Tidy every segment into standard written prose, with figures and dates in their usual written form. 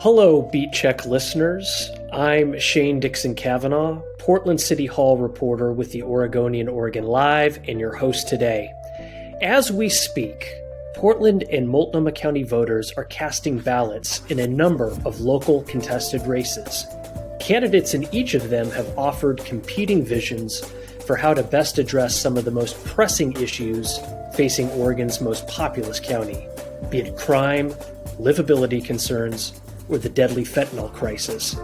Hello, Beat Check listeners. I'm Shane Dixon Kavanaugh, Portland City Hall reporter with the Oregonian Oregon Live, and your host today. As we speak, Portland and Multnomah County voters are casting ballots in a number of local contested races. Candidates in each of them have offered competing visions for how to best address some of the most pressing issues facing Oregon's most populous county, be it crime, livability concerns, or the deadly fentanyl crisis.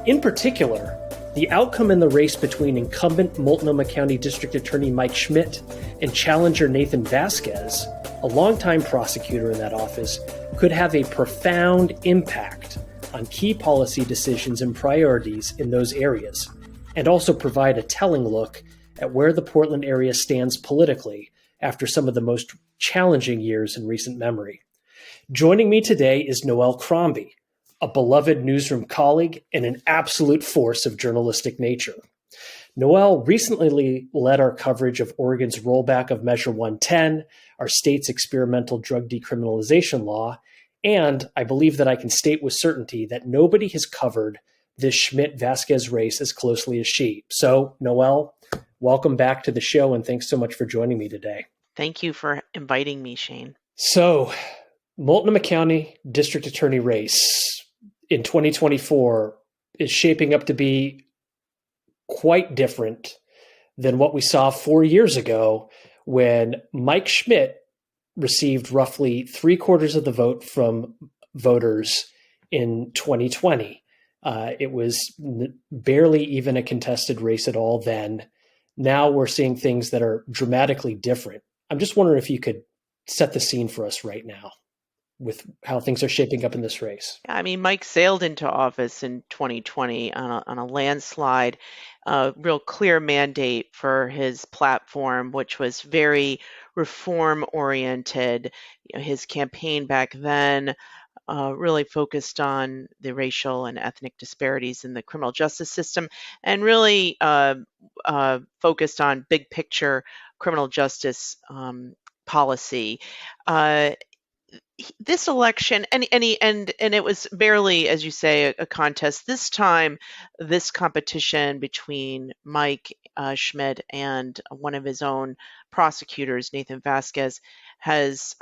In particular, the outcome in the race between incumbent Multnomah County District Attorney Mike Schmidt and challenger Nathan Vasquez, a longtime prosecutor in that office, could have a profound impact on key policy decisions and priorities in those areas, and also provide a telling look at where the Portland area stands politically after some of the most challenging years in recent memory. Joining me today is Noelle Crombie, a beloved newsroom colleague and an absolute force of journalistic nature. Noelle recently led our coverage of Oregon's rollback of Measure 110, our state's experimental drug decriminalization law, and I believe that I can state with certainty that nobody has covered this Schmidt-Vasquez race as closely as she. So, Noelle, welcome back to the show, and thanks so much for joining me today. Thank you for inviting me, Shane. So, Multnomah County District Attorney race in 2024 is shaping up to be quite different than what we saw 4 years ago when Mike Schmidt received roughly 3/4 of the vote from voters in 2020. It was barely even a contested race at all then. Now we're seeing things that are dramatically different. I'm just wondering if you could set the scene for us right now with how things are shaping up in this race. I mean, Mike sailed into office in 2020 on a landslide, real clear mandate for his platform, which was very reform-oriented. His campaign back then really focused on the racial and ethnic disparities in the criminal justice system, and really focused on big picture criminal justice policy. This election, and it was barely, as you say, a contest. This time, this competition between Mike Schmidt and one of his own prosecutors, Nathan Vasquez, has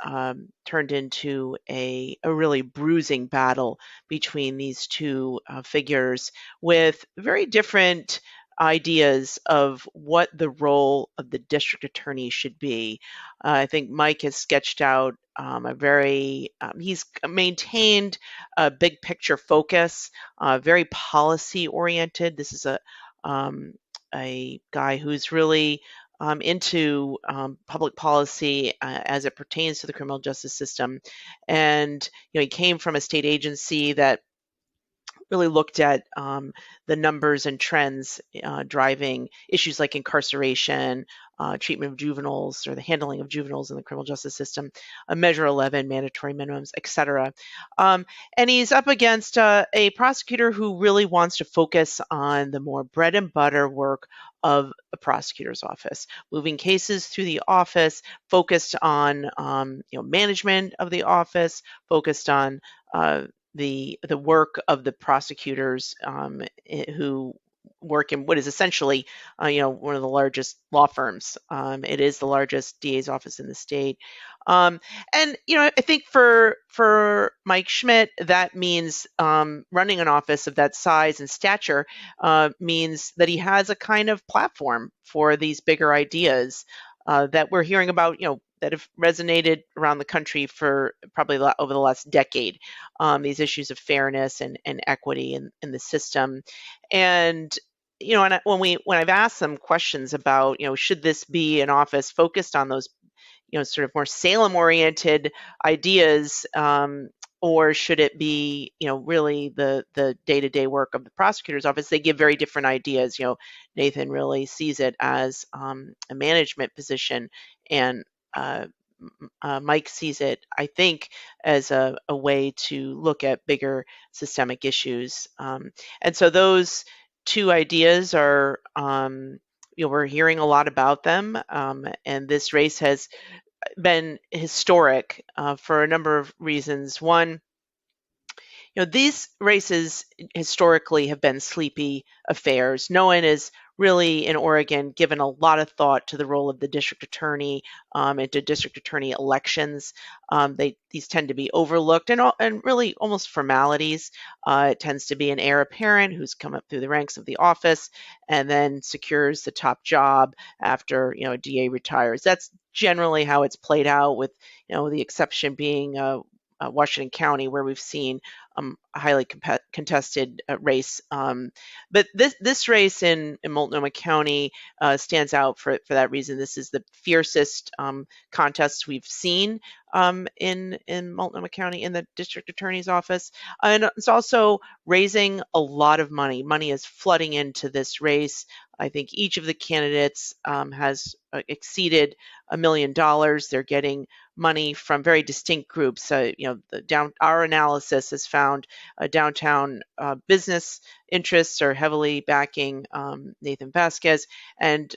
turned into a really bruising battle between these two figures with very different ideas of what the role of the district attorney should be. I think Mike has sketched out he's maintained a big picture focus, very policy oriented. This is a guy who's really into public policy as it pertains to the criminal justice system. And he came from a state agency that really looked at the numbers and trends driving issues like incarceration, treatment of juveniles, or the handling of juveniles in the criminal justice system, Measure 11, mandatory minimums, etc. And he's up against a prosecutor who really wants to focus on the more bread and butter work of a prosecutor's office, moving cases through the office, focused on management of the office, focused on the work of the prosecutors who work in what is essentially one of the largest law firms. It is the largest DA's office in the state. And I think for Mike Schmidt, that means running an office of that size and stature means that he has a kind of platform for these bigger ideas that we're hearing about, that have resonated around the country for probably over the last decade, these issues of fairness and equity in the system. And when I've asked them questions about, should this be an office focused on those, sort of more Salem-oriented ideas, or should it be, really the day-to-day work of the prosecutor's office, they give very different ideas. Nathan really sees it as a management position, and Mike sees it, I think, as a way to look at bigger systemic issues. And so those two ideas are, we're hearing a lot about them, and this race has been historic for a number of reasons. One, these races historically have been sleepy affairs. No one is really in Oregon given a lot of thought to the role of the district attorney and to district attorney elections. These tend to be overlooked and really almost formalities. It tends to be an heir apparent who's come up through the ranks of the office and then secures the top job after a DA retires. That's generally how it's played out, with the exception being Washington County, where we've seen a highly contested race. But this race in Multnomah County stands out for that reason. This is the fiercest contest we've seen in Multnomah County in the district attorney's office. And it's also raising a lot of money. Money is flooding into this race. I think each of the candidates has exceeded $1 million. They're getting money from very distinct groups. Our analysis has found downtown business interests are heavily backing Nathan Vasquez, and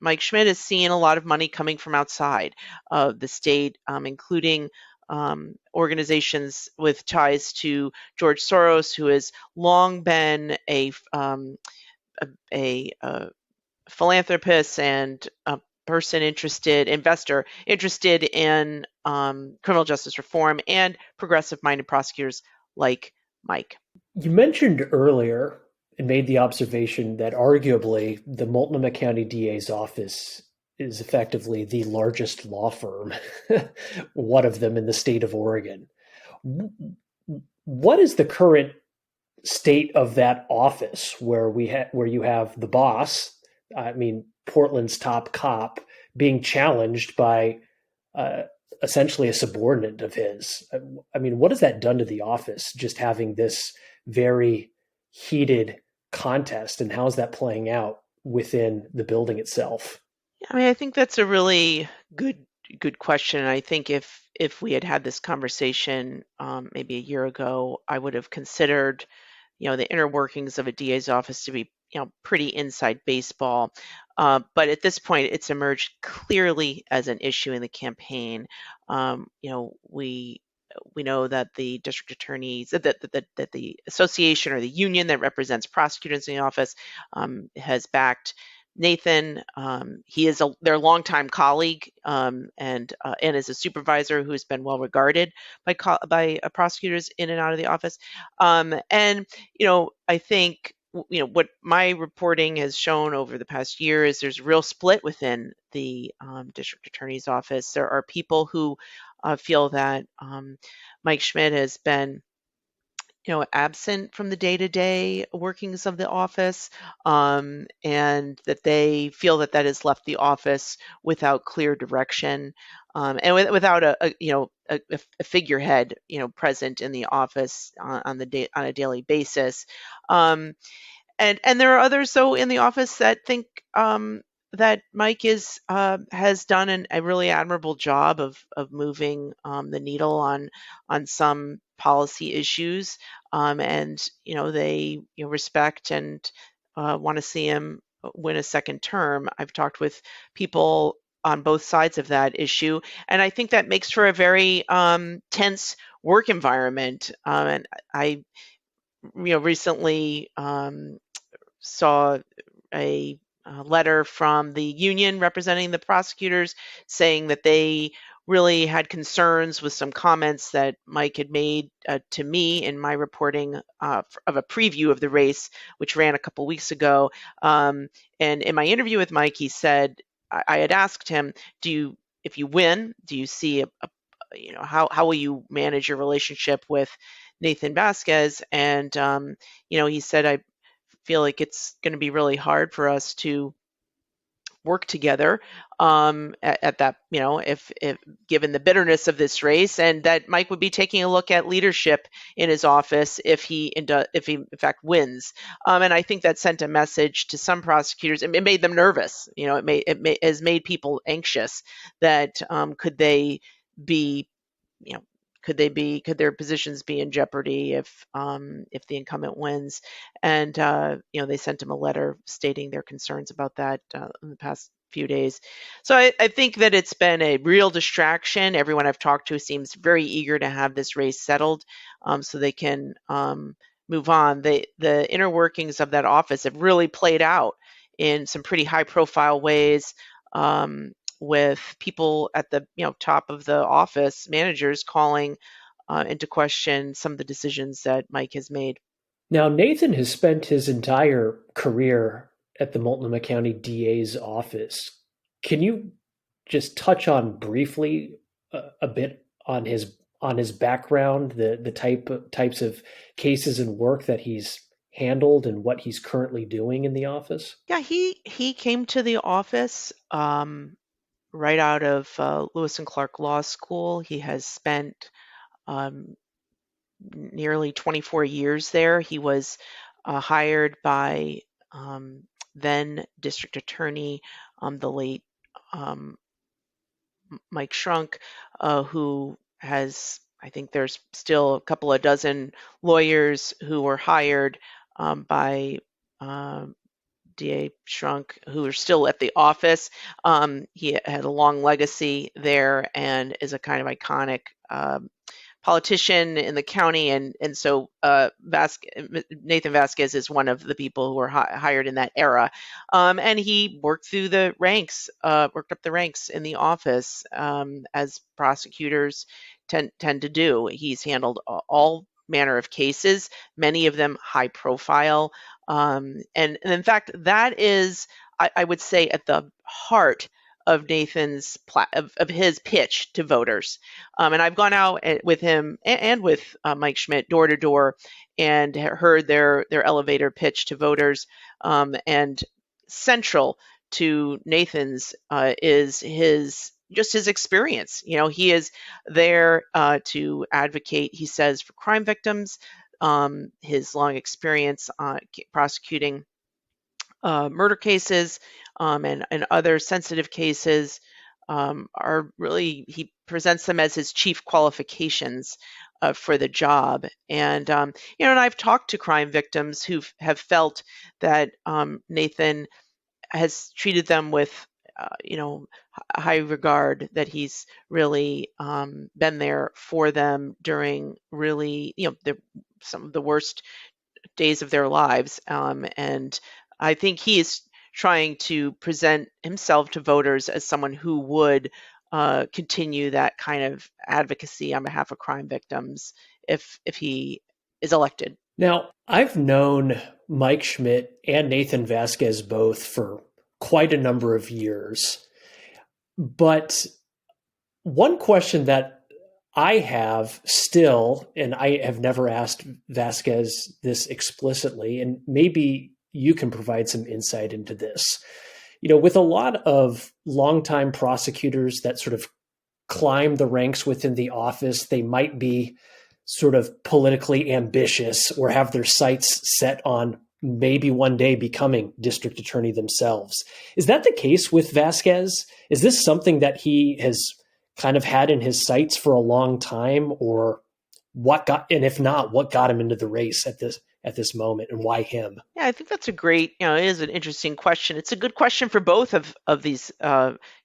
Mike Schmidt is seeing a lot of money coming from outside of the state, including organizations with ties to George Soros, who has long been a philanthropist and a investor interested in criminal justice reform and progressive-minded prosecutors like Mike. You mentioned earlier and made the observation that arguably the Multnomah County DA's office is effectively the largest law firm, one of them in the state of Oregon. What is the current state of that office where you have the boss, Portland's top cop, being challenged by essentially a subordinate of his? What has that done to the office, just having this very heated contest, and how's that playing out within the building itself? I think that's a really good question. I think if we had this conversation maybe a year ago, I would have considered the inner workings of a DA's office to be pretty inside baseball. But at this point, it's emerged clearly as an issue in the campaign. We know that the district attorneys, that the association or the union that represents prosecutors in the office has backed Nathan. He is their longtime colleague and is a supervisor who's been well regarded by prosecutors in and out of the office. I think what my reporting has shown over the past year is there's a real split within the district attorney's office. There are people who feel that Mike Schmidt has been absent from the day-to-day workings of the office, and that they feel that has left the office without clear direction, and without a figurehead present in the office on a daily basis. And there are others, though, in the office that think that Mike has done a really admirable job of moving the needle on some policy issues, and they respect and want to see him win a second term. I've talked with people on both sides of that issue, and I think that makes for a very tense work environment. And I recently saw a letter from the union representing the prosecutors saying that they really had concerns with some comments that Mike had made to me in my reporting of a preview of the race, which ran a couple weeks ago. And in my interview with Mike, he said, I had asked him, if you win, do you see how will you manage your relationship with Nathan Vasquez? And he said, I feel like it's going to be really hard for us to work together at that, if given the bitterness of this race, and that Mike would be taking a look at leadership in his office if he in fact wins. And I think that sent a message to some prosecutors. It made them nervous. It has made people anxious that could their positions be in jeopardy if the incumbent wins? And they sent him a letter stating their concerns about that in the past few days. So I think that it's been a real distraction. Everyone I've talked to seems very eager to have this race settled, so they can move on. The inner workings of that office have really played out in some pretty high profile ways, with people at the top of the office, managers calling into question some of the decisions that Mike has made. Now, Nathan has spent his entire career at the Multnomah County DA's office. Can you just touch on briefly a bit on his background, the types of cases and work that he's handled, and what he's currently doing in the office? Yeah, he came to the office right out of Lewis and Clark Law School. He has spent um, nearly 24 years there. He was hired by then District Attorney, the late um, Mike Shrunk, who has, I think there's still a couple of dozen lawyers who were hired by DA Shrunk who are still at the office. He had a long legacy there and is a kind of iconic politician in the county, and so Nathan Vasquez is one of the people who were hired in that era, and he worked through the ranks, worked up the ranks in the office, as prosecutors tend to do. He's handled all manner of cases, many of them high profile, and in fact that is, I would say, at the heart of Nathan's of his pitch to voters. And I've gone out with him and with Mike Schmidt door to door and heard their elevator pitch to voters. And central to Nathan's is his experience. He is there to advocate, he says, for crime victims. His long experience prosecuting murder cases, and other sensitive cases are really, he presents them as his chief qualifications for the job. And and I've talked to crime victims who have felt that Nathan has treated them with high regard, that he's really been there for them during really some of the worst days of their lives. And I think he is trying to present himself to voters as someone who would continue that kind of advocacy on behalf of crime victims if he is elected. Now, I've known Mike Schmidt and Nathan Vasquez both for quite a number of years. But one question that I have still, and I have never asked Vasquez this explicitly, and maybe you can provide some insight into this. With a lot of longtime prosecutors that sort of climb the ranks within the office, they might be sort of politically ambitious or have their sights set on maybe one day becoming district attorney themselves. Is that the case with Vasquez? Is this something that he has kind of had in his sights for a long time, or and if not, what got him into the race at this moment, and why him? Yeah, I think that's a great, it is an interesting question. It's a good question for both of these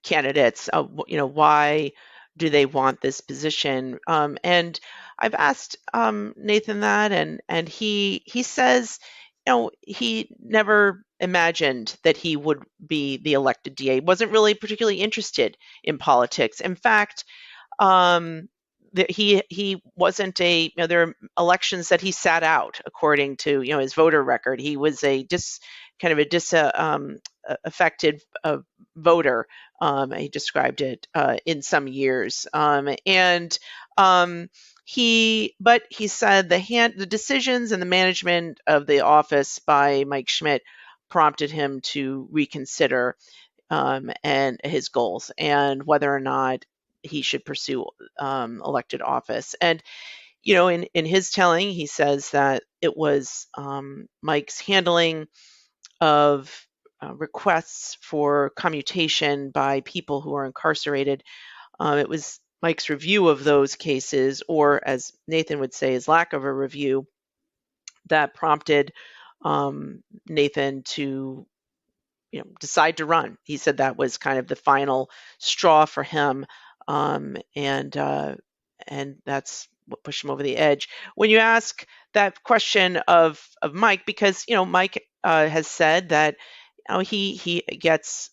candidates. Why do they want this position? And I've asked Nathan that, and he says, he never imagined that he would be the elected DA. He wasn't really particularly interested in politics. In fact, he wasn't there are elections that he sat out according to his voter record. He was a disaffected voter. He described it in some years, and he said the decisions and the management of the office by Mike Schmidt prompted him to reconsider and his goals and whether or not he should pursue elected office. And in his telling, he says that it was Mike's handling of requests for commutation by people who are incarcerated. It was Mike's review of those cases, or as Nathan would say, his lack of a review, that prompted Nathan to decide to run. He said that was kind of the final straw for him, and that's what pushed him over the edge. When you ask that question of Mike, because Mike has said that he gets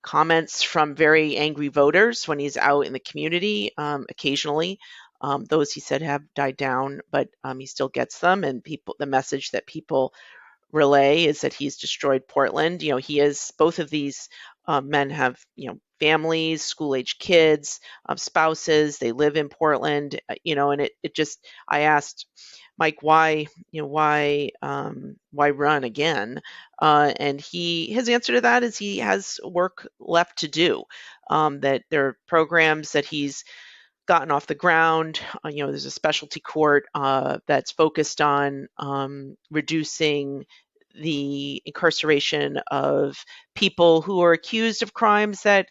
comments from very angry voters when he's out in the community occasionally. Those he said have died down, but he still gets them, and the message that people relay is that he's destroyed Portland. He is, both of these men have, families, school-age kids, spouses. They live in Portland, and it just, I asked Mike, why run again? And his answer to that is he has work left to do. That there are programs that he's gotten off the ground. There's a specialty court that's focused on reducing the incarceration of people who are accused of crimes that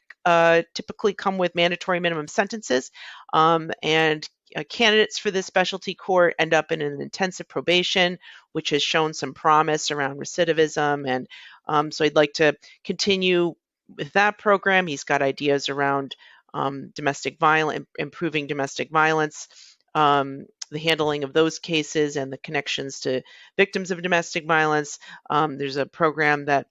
typically come with mandatory minimum sentences. And candidates for this specialty court end up in an intensive probation, which has shown some promise around recidivism. And so I'd like to continue with that program. He's got ideas around domestic violence, improving domestic violence, the handling of those cases and the connections to victims of domestic violence. There's a program that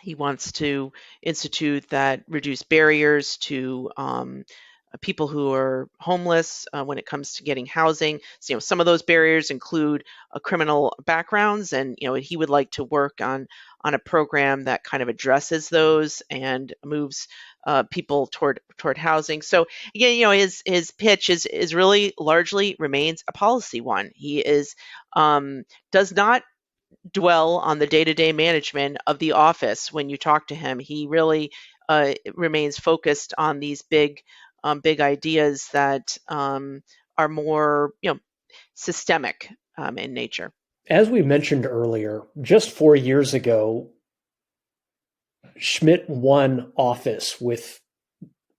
he wants to institute that reduce barriers to people who are homeless when it comes to getting housing. So, some of those barriers include criminal backgrounds, and he would like to work on a program that kind of addresses those and moves people toward housing. So again, his pitch is really largely remains a policy one. He is does not dwell on the day-to-day management of the office. When you talk to him, he really remains focused on these big ideas that are more systemic in nature. As we mentioned earlier, just 4 years ago, Schmidt won office with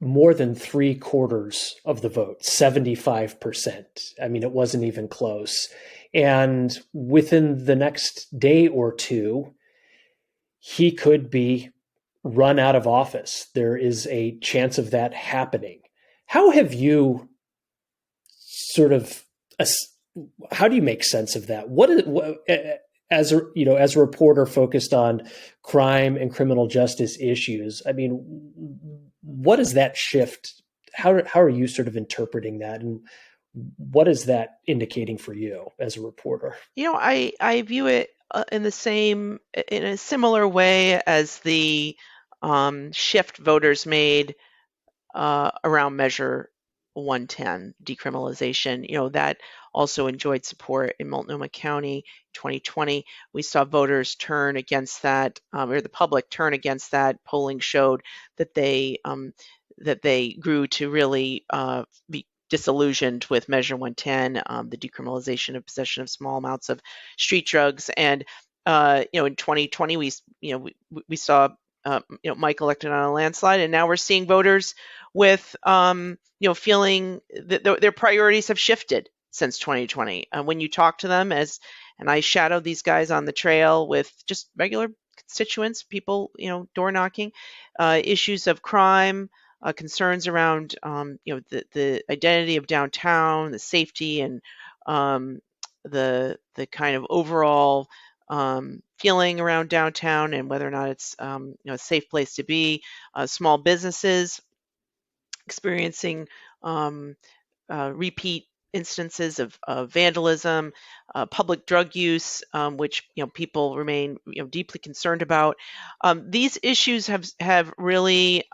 more than 3/4 of the vote, 75%. I mean, it wasn't even close. And within the next day or two, he could be run out of office. There is a chance of that happening. How have you how do you make sense of that? As a reporter focused on crime and criminal justice issues, I mean, what is that shift? How are you sort of interpreting that, and what is that indicating for you as a reporter? I view it in a similar way as the shift voters made around Measure 110 decriminalization. That also enjoyed support in Multnomah County 2020. We saw voters turn against that, or the public turn against that. Polling showed that they grew to really be disillusioned with Measure 110, the decriminalization of possession of small amounts of street drugs. And in 2020, we saw Mike elected on a landslide, and now we're seeing voters with feeling that their priorities have shifted since 2020. When you talk to them, and I shadowed these guys on the trail with just regular constituents, people, door knocking, issues of crime, concerns around the identity of downtown, the safety, and the kind of overall feeling around downtown, and whether or not it's a safe place to be. Small businesses experiencing repeat instances of vandalism, public drug use, which people remain deeply concerned about. These issues have really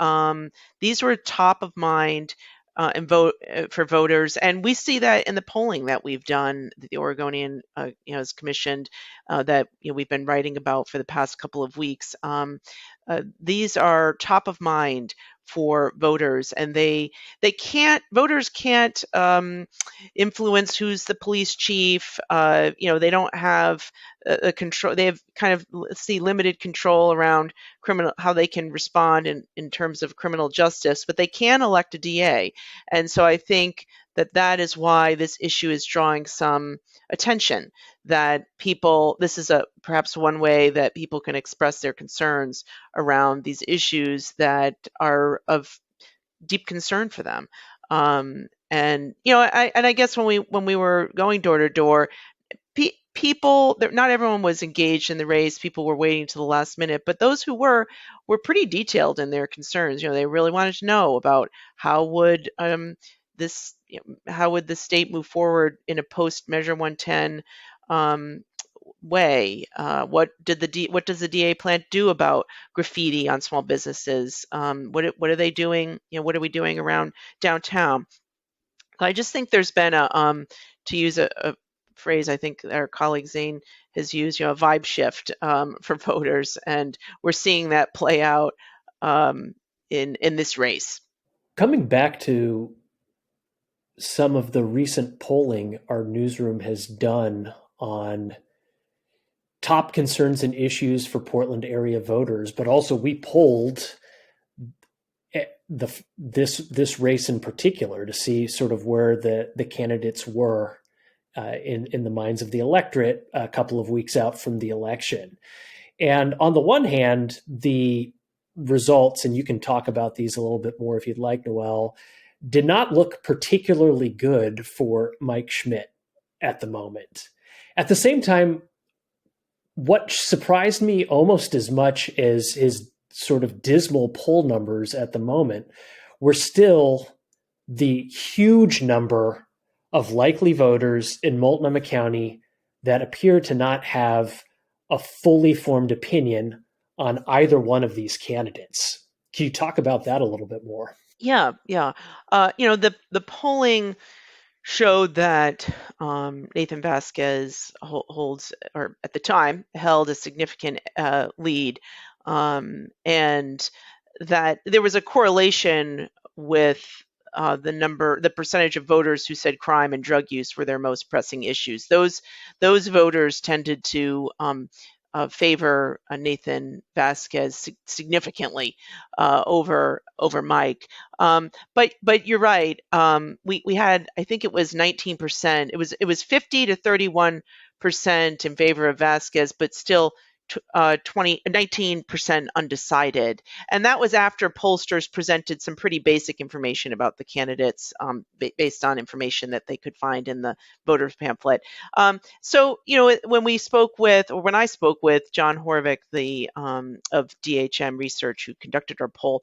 these were top of mind and vote for voters, and we see that in the polling that we've done, that the Oregonian has commissioned, that we've been writing about for the past couple of weeks. These are top of mind for voters, and voters can't influence who's the police chief. They don't have a control. They have kind of limited control around how they can respond in terms of criminal justice, but they can elect a DA. And so I think that is why this issue is drawing some attention, that this is perhaps one way that people can express their concerns around these issues that are of deep concern for them. And I guess when we were going door to door, people, not everyone was engaged in the race. People were waiting to the last minute, but those who were pretty detailed in their concerns. They really wanted to know about how would how would the state move forward in a post Measure 110 way. What does the DA plan to do about graffiti on small businesses? What are they doing? What are we doing around downtown? I just think there's been to use a phrase I think our colleague Zane has used, a vibe shift for voters, and we're seeing that play out in this race. Coming back to some of the recent polling our newsroom has done on top concerns and issues for Portland area voters, but also we polled this race in particular to see sort of where the candidates were in the minds of the electorate a couple of weeks out from the election. And on the one hand, the results, and you can talk about these a little bit more if you'd like, Noelle, did not look particularly good for Mike Schmidt at the moment. At the same time, what surprised me almost as much as his sort of dismal poll numbers at the moment were still the huge number of likely voters in Multnomah County that appear to not have a fully formed opinion on either one of these candidates. Can you talk about that a little bit more? Yeah. The polling showed that Nathan Vasquez holds, or at the time, held a significant lead, and that there was a correlation with the percentage of voters who said crime and drug use were their most pressing issues. Those voters tended to favor Nathan Vasquez significantly over Mike. But you're right. We had, I think it was 19%. It was 50 to 31% in favor of Vasquez, but still 19% undecided. And that was after pollsters presented some pretty basic information about the candidates based on information that they could find in the voters pamphlet. So, when I spoke with John Horvick, of DHM Research, who conducted our poll,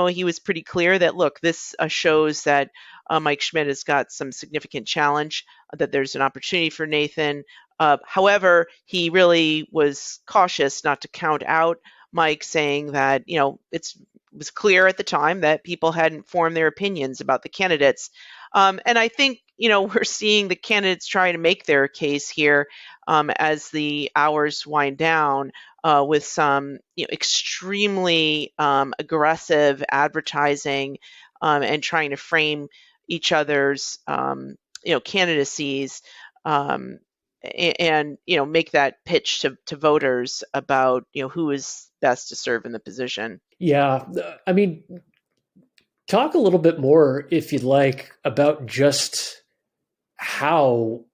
he was pretty clear that, look, this shows that Mike Schmidt has got some significant challenge, that there's an opportunity for Nathan. However, he really was cautious not to count out Mike, saying that, it was clear at the time that people hadn't formed their opinions about the candidates. And I think, we're seeing the candidates try to make their case here as the hours wind down with some extremely aggressive advertising and trying to frame each other's candidacies. And make that pitch to voters about who is best to serve in the position. Yeah, I mean, talk a little bit more, if you'd like, about just how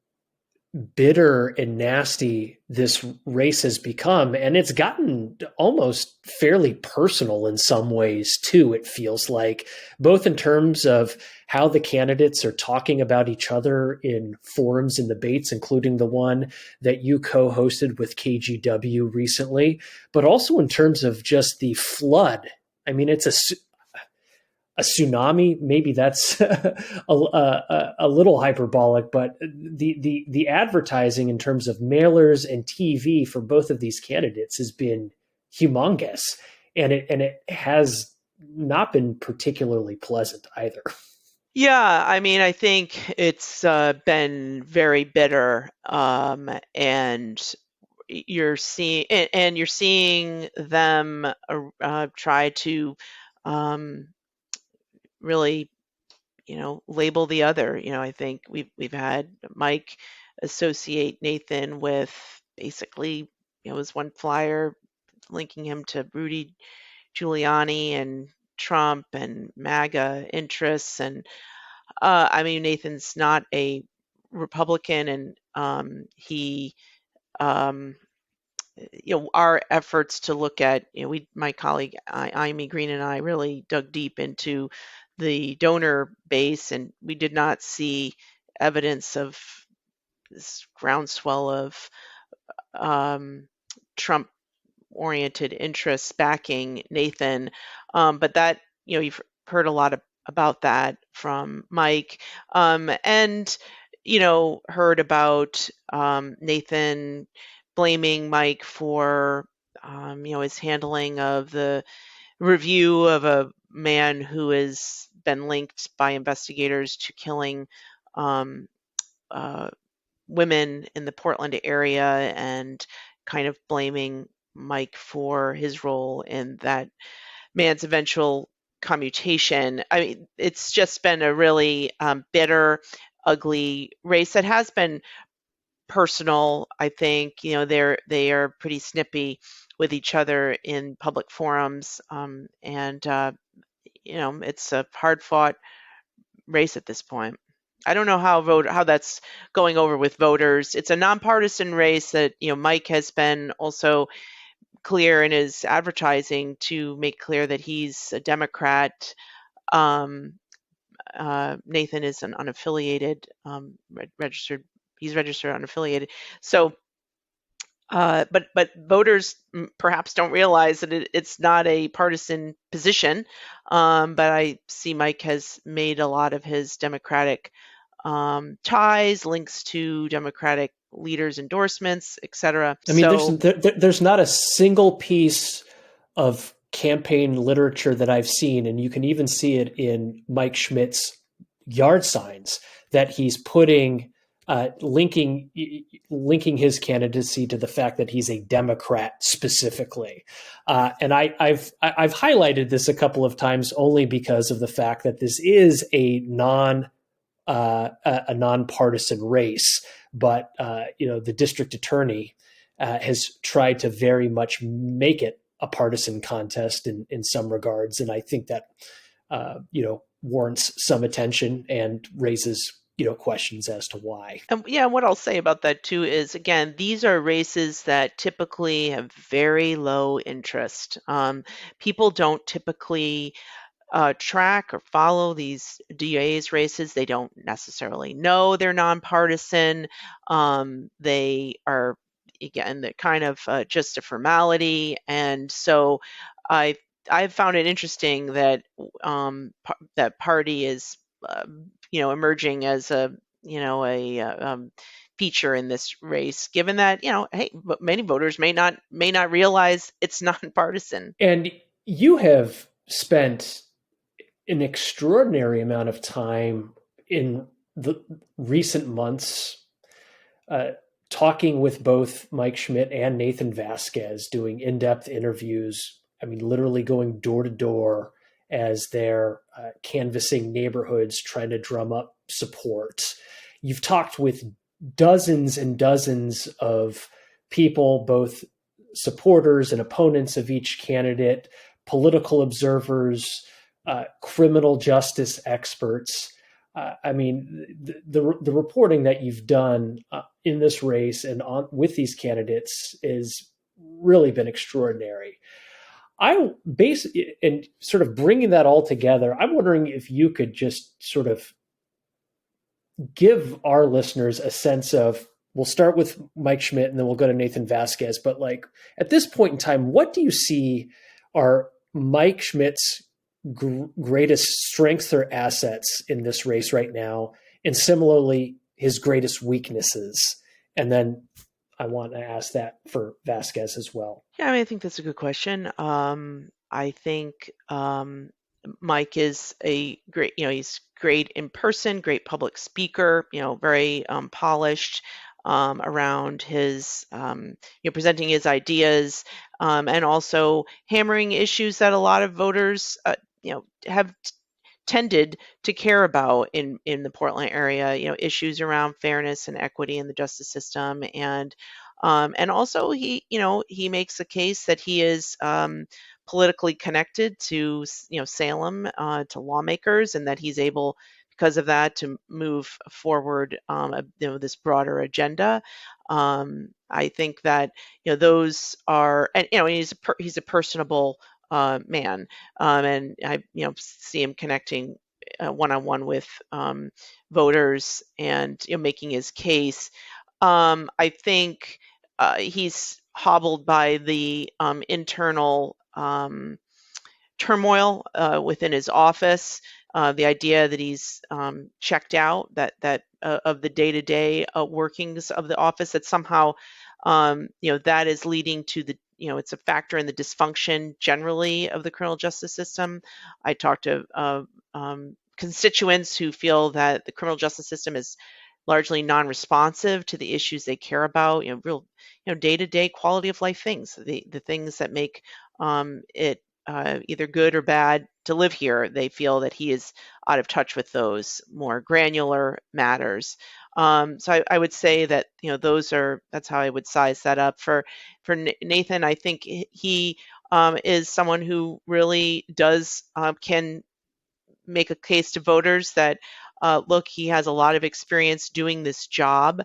bitter and nasty this race has become. And it's gotten almost fairly personal in some ways, too, it feels like, both in terms of how the candidates are talking about each other in forums and debates, including the one that you co-hosted with KGW recently, but also in terms of just the flood. I mean, it's a tsunami, maybe that's a little hyperbolic, but the advertising in terms of mailers and TV for both of these candidates has been humongous, and it has not been particularly pleasant either. Yeah, I mean, I think it's been very bitter, and you're seeing them try to really, label the other. I think we've had Mike associate Nathan with, basically, his one flyer linking him to Rudy Giuliani and Trump and MAGA interests. And I mean, Nathan's not a Republican, and he our efforts to look at, my colleague Amy Green and I really dug deep into the donor base, and we did not see evidence of this groundswell of Trump-oriented interests backing Nathan. But that, you've heard a lot about that from Mike, and heard about Nathan blaming Mike for his handling of the review of a man who has been linked by investigators to killing women in the Portland area, and kind of blaming Mike for his role in that man's eventual commutation. I mean, it's just been a really bitter, ugly race that has been personal. I think they are pretty snippy with each other in public forums, and it's a hard fought race at this point. I don't know how that's going over with voters. It's a nonpartisan race that Mike has been also clear in his advertising to make clear that he's a Democrat. Nathan is an unaffiliated registered. He's registered unaffiliated. So, but voters perhaps don't realize that it's not a partisan position. But I see Mike has made a lot of his Democratic ties, links to Democratic leaders' endorsements, etc. I mean, there's not a single piece of campaign literature that I've seen, and you can even see it in Mike Schmidt's yard signs, that he's putting linking his candidacy to the fact that he's a Democrat specifically. And I've highlighted this a couple of times only because of the fact that this is a nonpartisan race, but the district attorney has tried to very much make it a partisan contest in some regards, and I think that warrants some attention and raises questions as to why. And what I'll say about that too is, again, these are races that typically have very low interest. People don't typically track or follow these DA's races. They don't necessarily know they're nonpartisan. They are, again, they're kind of just a formality. And so I've found it interesting that that party is emerging as a feature in this race, given that hey, many voters may not realize it's nonpartisan. And you have spent an extraordinary amount of time in the recent months talking with both Mike Schmidt and Nathan Vasquez, doing in-depth interviews. I mean, literally going door to door as they're canvassing neighborhoods, trying to drum up support. You've talked with dozens and dozens of people, both supporters and opponents of each candidate, political observers, criminal justice experts. I mean, the reporting that you've done in this race and with these candidates has really been extraordinary. And sort of bringing that all together, I'm wondering if you could just sort of give our listeners a sense of, we'll start with Mike Schmidt and then we'll go to Nathan Vasquez. But like at this point in time, what do you see are Mike Schmidt's greatest strengths or assets in this race right now, and similarly his greatest weaknesses? And then I want to ask that for Vasquez as well. Yeah, I think that's a good question. I think Mike is a great, he's great in person, great public speaker, very polished around his, presenting his ideas, and also hammering issues that a lot of voters, have tended to care about in the Portland area, issues around fairness and equity in the justice system. And also he makes a case that he is politically connected to, Salem, to lawmakers, and that he's able, because of that to move forward, this broader agenda. I think that those are, and he's a personable man, and I see him connecting one-on-one with voters and making his case. I think he's hobbled by the internal turmoil within his office. The idea that he's checked out, that of the day-to-day workings of the office, that somehow that is leading to the it's a factor in the dysfunction generally of the criminal justice system. I talked to constituents who feel that the criminal justice system is largely non-responsive to the issues they care about, real day-to-day quality of life things, the things that make it either good or bad to live here. They feel that he is out of touch with those more granular matters. So I would say that that's how I would size that up. For Nathan, I think he is someone who really does can make a case to voters that look, he has a lot of experience doing this job,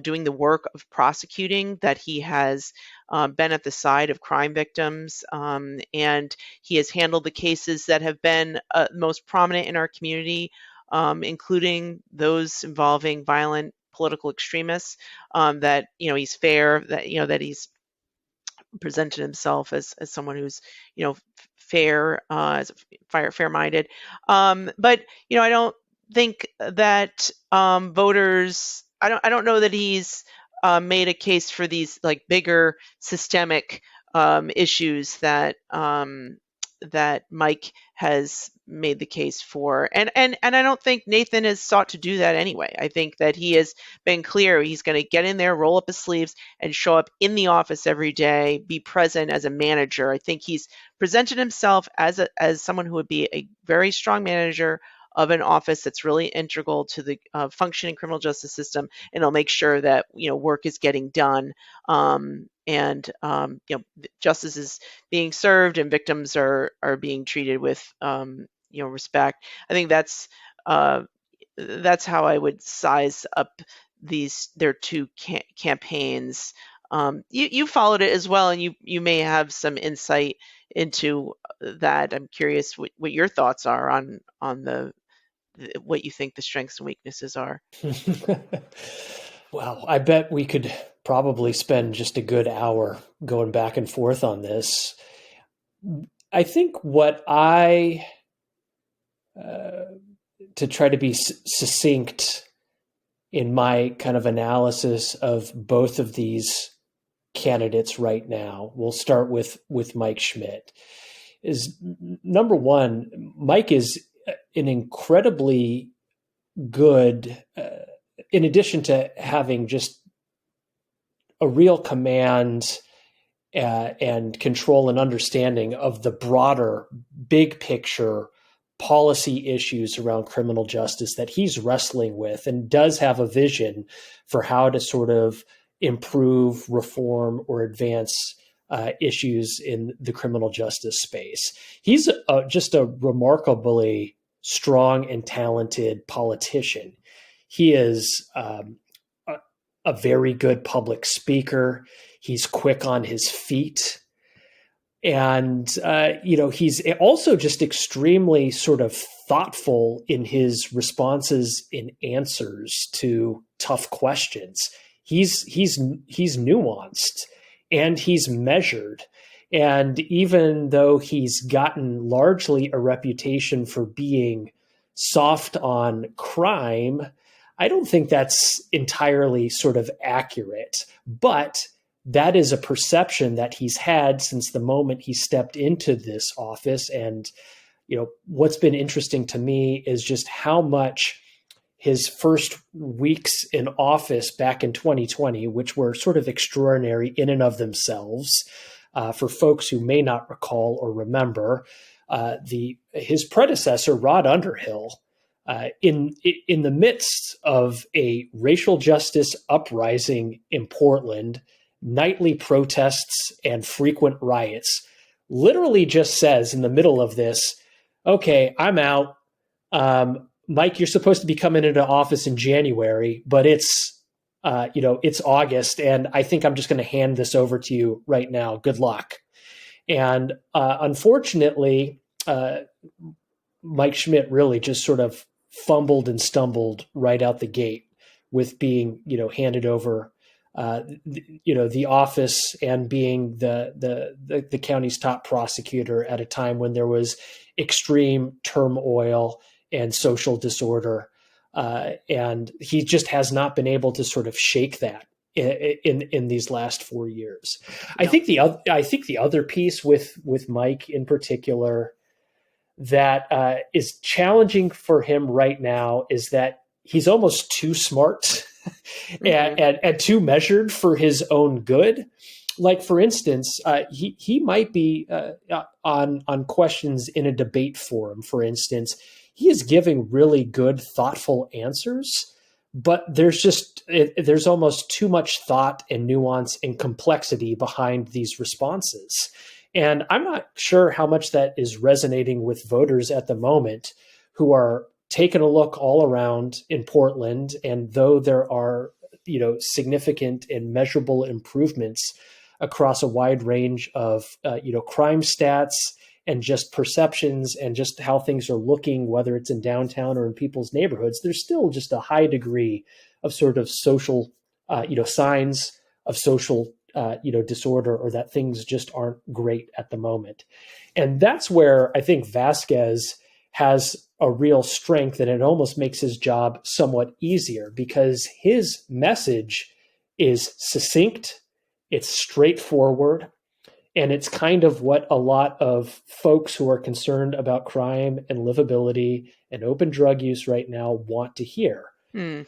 doing the work of prosecuting, that he has been at the side of crime victims, and he has handled the cases that have been most prominent in our community, including those involving violent political extremists, that he's fair, that he's presented himself as someone who's fair, as fair-minded, but I don't think that voters, I don't know that he's made a case for these like bigger systemic issues that that Mike has made the case for. And I don't think Nathan has sought to do that anyway. I think that he has been clear he's going to get in there, roll up his sleeves, and show up in the office every day, be present as a manager. I think he's presented himself as someone who would be a very strong manager of an office that's really integral to the functioning criminal justice system, and it'll make sure that work is getting done, and justice is being served, and victims are being treated with respect. I think that's how I would size up their two campaigns. You followed it as well, and you may have some insight into that. I'm curious what your thoughts are on what you think the strengths and weaknesses are. Well, I bet we could probably spend just a good hour going back and forth on this. I think what to try to be succinct in my kind of analysis of both of these candidates right now, we'll start with Mike Schmidt, is number one, Mike is an incredibly good, in addition to having just a real command and control and understanding of the broader big picture policy issues around criminal justice that he's wrestling with, and does have a vision for how to sort of improve, reform, or advance issues in the criminal justice space. He's just a remarkably strong and talented politician. He is a very good public speaker. He's quick on his feet. And, he's also just extremely sort of thoughtful in his responses and answers to tough questions. He's nuanced and he's measured. And even though he's gotten largely a reputation for being soft on crime, I don't think that's entirely sort of accurate. But that is a perception that he's had since the moment he stepped into this office. And, what's been interesting to me is just how much his first weeks in office back in 2020, which were sort of extraordinary in and of themselves, for folks who may not recall or remember, his predecessor, Rod Underhill, in the midst of a racial justice uprising in Portland, nightly protests and frequent riots, literally just says in the middle of this, okay, I'm out. Mike, you're supposed to be coming into office in January, but it's August, and I think I'm just going to hand this over to you right now. Good luck. And unfortunately, Mike Schmidt really just sort of fumbled and stumbled right out the gate with being, handed over, the office and being the county's top prosecutor at a time when there was extreme turmoil and social disorder. And he just has not been able to sort of shake that in these last 4 years. No. I think the other piece with Mike in particular that is challenging for him right now is that he's almost too smart and too measured for his own good. Like, for instance, he might be on questions in a debate forum, for instance. He is giving really good, thoughtful answers, but there's almost too much thought and nuance and complexity behind these responses. And I'm not sure how much that is resonating with voters at the moment who are taking a look all around in Portland. And though there are, significant and measurable improvements across a wide range of, crime stats and just perceptions and just how things are looking, whether it's in downtown or in people's neighborhoods, there's still just a high degree of sort of social, signs of social disorder, or that things just aren't great at the moment. And that's where I think Vasquez has a real strength, and it almost makes his job somewhat easier because his message is succinct, it's straightforward, and it's kind of what a lot of folks who are concerned about crime and livability and open drug use right now want to hear. And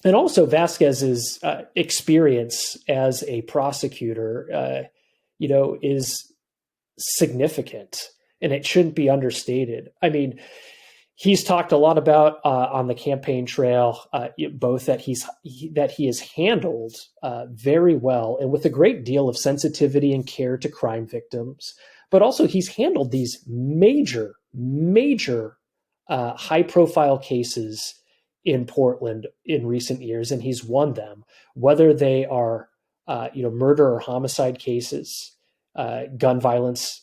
also Vasquez's experience as a prosecutor, is significant, and it shouldn't be understated. I mean, he's talked a lot about on the campaign trail, both that he has handled very well and with a great deal of sensitivity and care to crime victims, but also he's handled these major high-profile cases in Portland in recent years, and he's won them, whether they are, murder or homicide cases, gun violence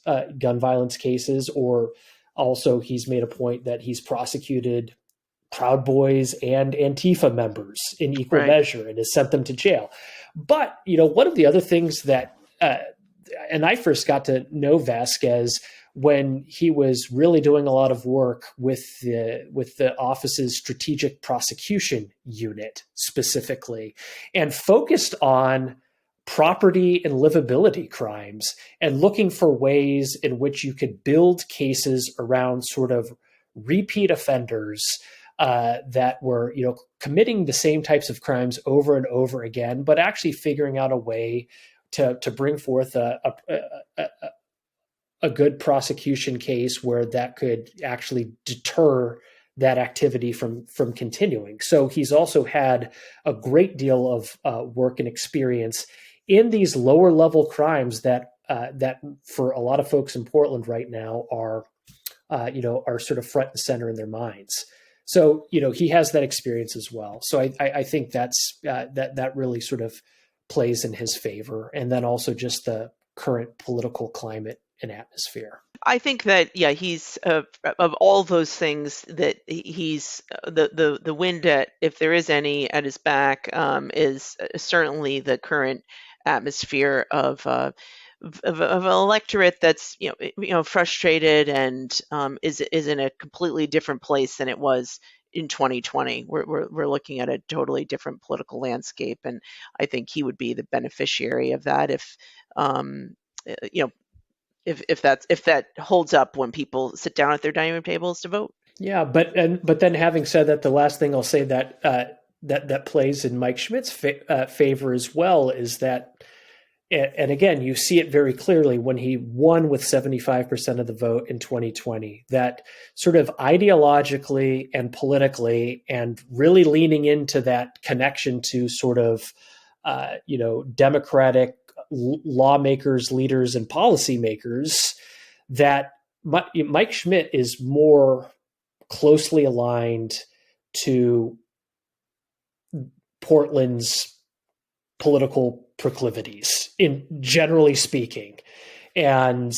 cases, or also he's made a point that he's prosecuted Proud Boys and Antifa members in equal measure and has sent them to jail. But, one of the other things that, and I first got to know Vasquez when he was really doing a lot of work with the office's strategic prosecution unit specifically, and focused on property and livability crimes and looking for ways in which you could build cases around sort of repeat offenders that were, committing the same types of crimes over and over again, but actually figuring out a way to bring forth a good prosecution case where that could actually deter that activity from continuing. So he's also had a great deal of work and experience in these lower level crimes that for a lot of folks in Portland right now are sort of front and center in their minds. So, he has that experience as well. So I think that's that really sort of plays in his favor. And then also just the current political climate and atmosphere. I think that, he's of all those things that he's the wind if there is any at his back, is certainly the current atmosphere of an electorate that's frustrated and is in a completely different place than it was in 2020. We're looking at a totally different political landscape, and I think he would be the beneficiary of that if that holds up when people sit down at their dining room tables to vote. Yeah, but then having said that, the last thing I'll say that plays in Mike Schmidt's favor as well is that, and again, you see it very clearly when he won with 75% of the vote in 2020, that sort of ideologically and politically and really leaning into that connection to sort of, democratic lawmakers, leaders, and policymakers, that Mike Schmidt is more closely aligned to Portland's political proclivities, in generally speaking, and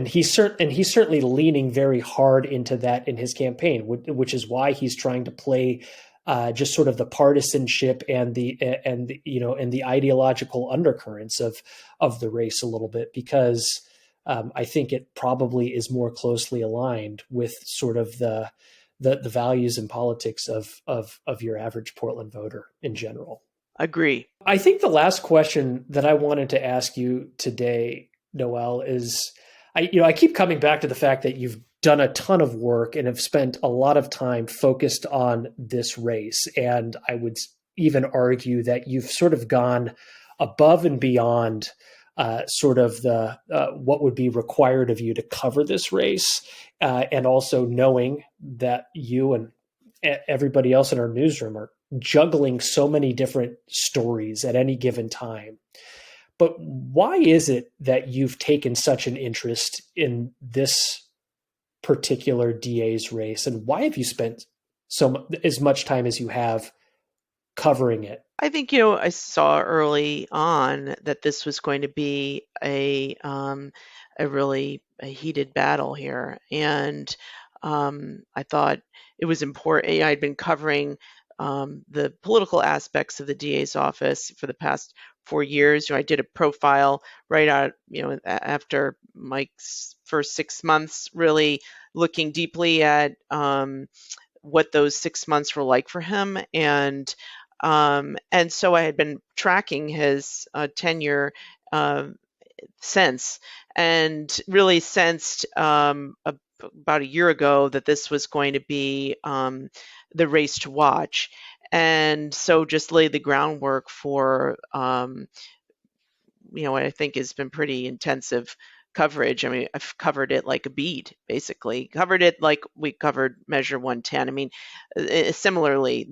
he's certainly leaning very hard into that in his campaign, which is why he's trying to play just sort of the partisanship and the ideological undercurrents of the race a little bit, because I think it probably is more closely aligned with sort of the values and politics of your average Portland voter in general. Agree. I think the last question that I wanted to ask you today, Noelle, is I keep coming back to the fact that you've done a ton of work and have spent a lot of time focused on this race. And I would even argue that you've sort of gone above and beyond sort of the what would be required of you to cover this race, and also knowing that you and everybody else in our newsroom are juggling so many different stories at any given time. But why is it that you've taken such an interest in this particular DA's race, and why have you spent as much time as you have covering it? I think, I saw early on that this was going to be a really heated battle here, and I thought it was important. I'd been covering the political aspects of the DA's office for the past 4 years. I did a profile right out, after Mike's first 6 months, really looking deeply at what those 6 months were like for him, and so I had been tracking his tenure since, and really sensed about a year ago that this was going to be the race to watch. And so just laid the groundwork for, what I think has been pretty intensive coverage. I mean, I've covered it like a bead, basically. Covered it like we covered Measure 110. I mean, similarly,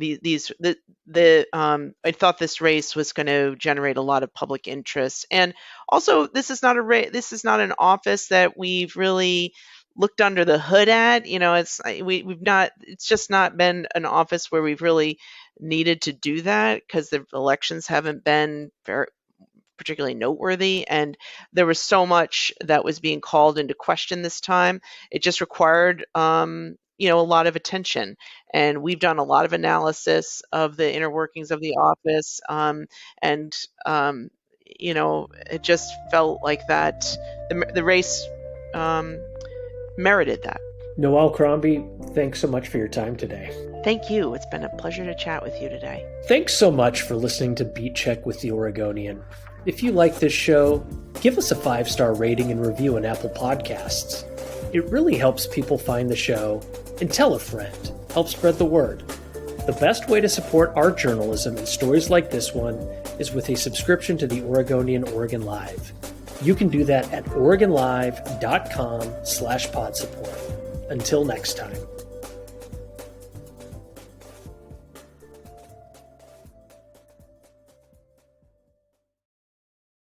I thought this race was going to generate a lot of public interest, and also this is not an office that we've really looked under the hood at. It's just not been an office where we've really needed to do that, because the elections haven't been very particularly noteworthy, and there was so much that was being called into question this time. It just required a lot of attention, and we've done a lot of analysis of the inner workings of the office, and it just felt like that the race merited that. Noelle Crombie, thanks so much for your time today. Thank you. It's been a pleasure to chat with you today. Thanks so much for listening to Beat Check with the Oregonian. If you like this show, give us a 5-star rating and review on Apple Podcasts. It really helps people find the show, and tell a friend. Help spread the word. The best way to support our journalism and stories like this one is with a subscription to the Oregonian Oregon Live. You can do that at OregonLive.com/podsupport. Until next time.